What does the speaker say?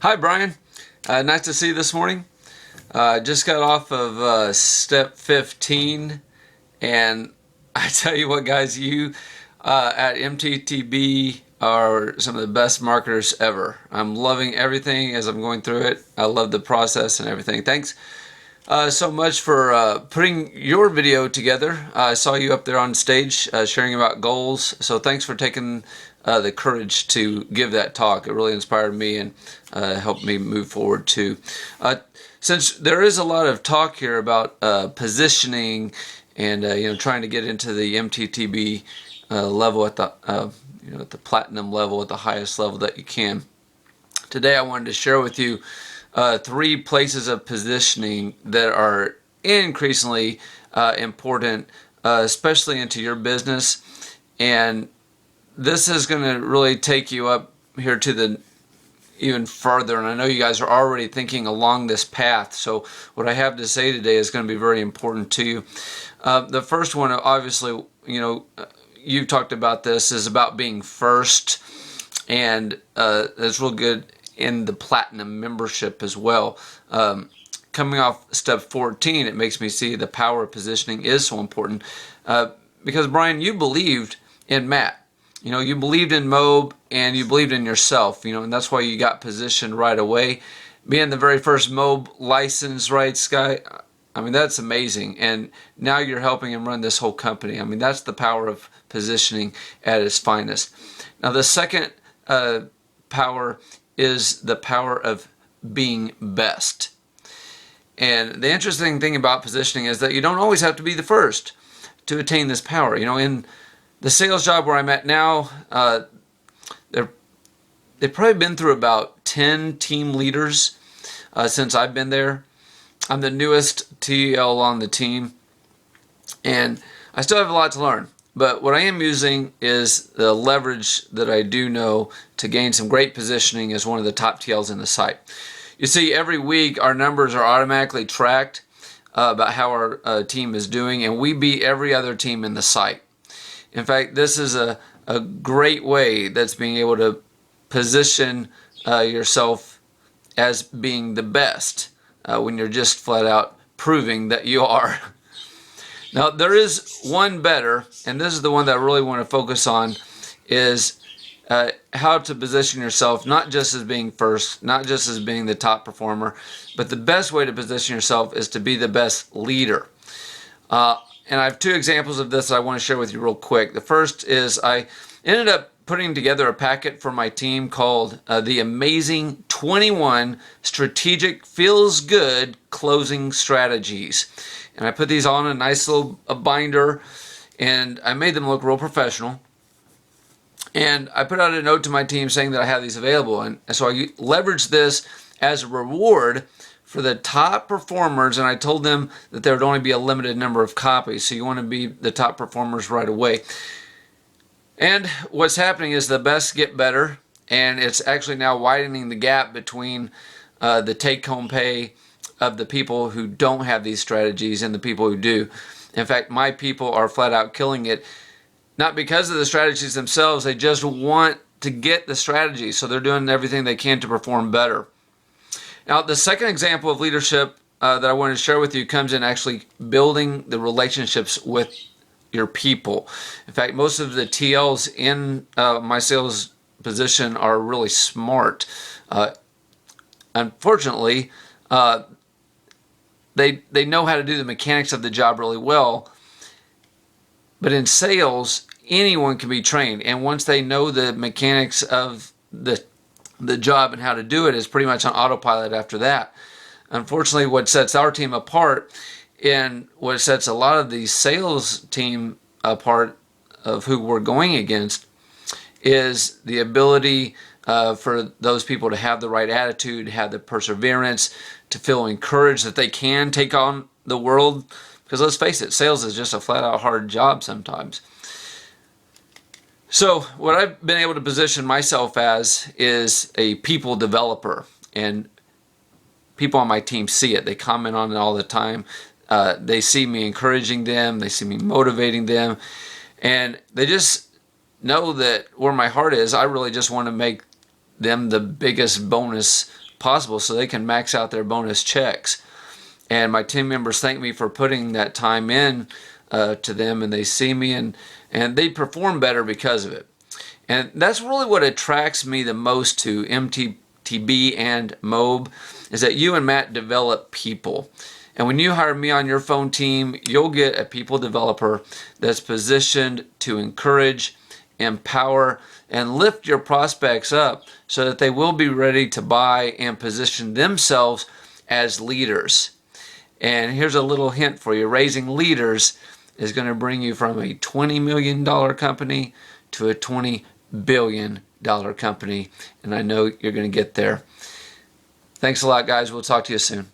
Hi, Brian. Nice to see you this morning. Just got off of step 15, and I tell you what, guys, you at MTTB are some of the best marketers ever. I'm loving everything as I'm going through it. I love the process and everything. Thanks so much for putting your video together. I saw you up there on stage sharing about goals, so thanks for taking the courage to give that talk. It really inspired me and helped me move forward too. Since there is a lot of talk here about positioning and trying to get into the MTTB level at the at the platinum level, at the highest level that you can. Today I wanted to share with you 3 places of positioning that are increasingly important, especially into your business. And this is going to really take you up here to the even further. And I know you guys are already thinking along this path. So what I have to say today is going to be very important to you. The first one, obviously, you've talked about this, is about being first. And that's real good in the platinum membership as well. Coming off step 14, it makes me see the power of positioning is so important. Because Brian, you believed in Matt. You believed in Mob and you believed in yourself, and that's why you got positioned right away. Being the very first Mob license rights guy, I mean, that's amazing. And now you're helping him run this whole company. I mean, that's the power of positioning at its finest. Now, the second power is the power of being best. And the interesting thing about positioning is that you don't always have to be the first to attain this power. In the sales job where I'm at now, they've probably been through about 10 team leaders since I've been there. I'm the newest TL on the team, and I still have a lot to learn. But what I am using is the leverage that I do know to gain some great positioning as one of the top TLs in the site. You see, every week our numbers are automatically tracked about how our team is doing, and we beat every other team in the site. In fact, this is a great way that's being able to position yourself as being the best when you're just flat out proving that you are. Now, there is one better, and this is the one that I really want to focus on, is how to position yourself not just as being first, not just as being the top performer, but the best way to position yourself is to be the best leader. And I have 2 examples of this that I want to share with you real quick. The first is I ended up putting together a packet for my team called the Amazing 21 Strategic Feels Good Closing Strategies. And I put these on a nice little binder, and I made them look real professional. And I put out a note to my team saying that I have these available. And so I leveraged this as a reward for the top performers, and I told them that there would only be a limited number of copies, so you want to be the top performers right away. And what's happening is the best get better, and it's actually now widening the gap between the take-home pay of the people who don't have these strategies and the people who do. In fact, my people are flat out killing it, not because of the strategies themselves, they just want to get the strategy, so they're doing everything they can to perform better. Now, the second example of leadership that I wanted to share with you comes in actually building the relationships with your people. In fact, most of the TLs in my sales position are really smart. Unfortunately, they know how to do the mechanics of the job really well. But in sales, anyone can be trained. And once they know the mechanics of the job and how to do it, is pretty much on autopilot after that. Unfortunately, what sets our team apart and what sets a lot of the sales team apart of who we're going against is the ability for those people to have the right attitude, have the perseverance, to feel encouraged that they can take on the world. Because let's face it, sales is just a flat out hard job sometimes. So what I've been able to position myself as is a people developer, and people on my team see it. They comment on it all the time. They see me encouraging them. They see me motivating them. And they just know that where my heart is, I really just want to make them the biggest bonus possible so they can max out their bonus checks. And my team members thank me for putting that time in to them, and they see me, and they perform better because of it. And that's really what attracts me the most to MTTB and MOB, is that you and Matt develop people. And when you hire me on your phone team, you'll get a people developer that's positioned to encourage, empower, and lift your prospects up so that they will be ready to buy and position themselves as leaders. And here's a little hint for you. Raising leaders is going to bring you from a $20 million company to a $20 billion company. And I know you're going to get there. Thanks a lot, guys. We'll talk to you soon.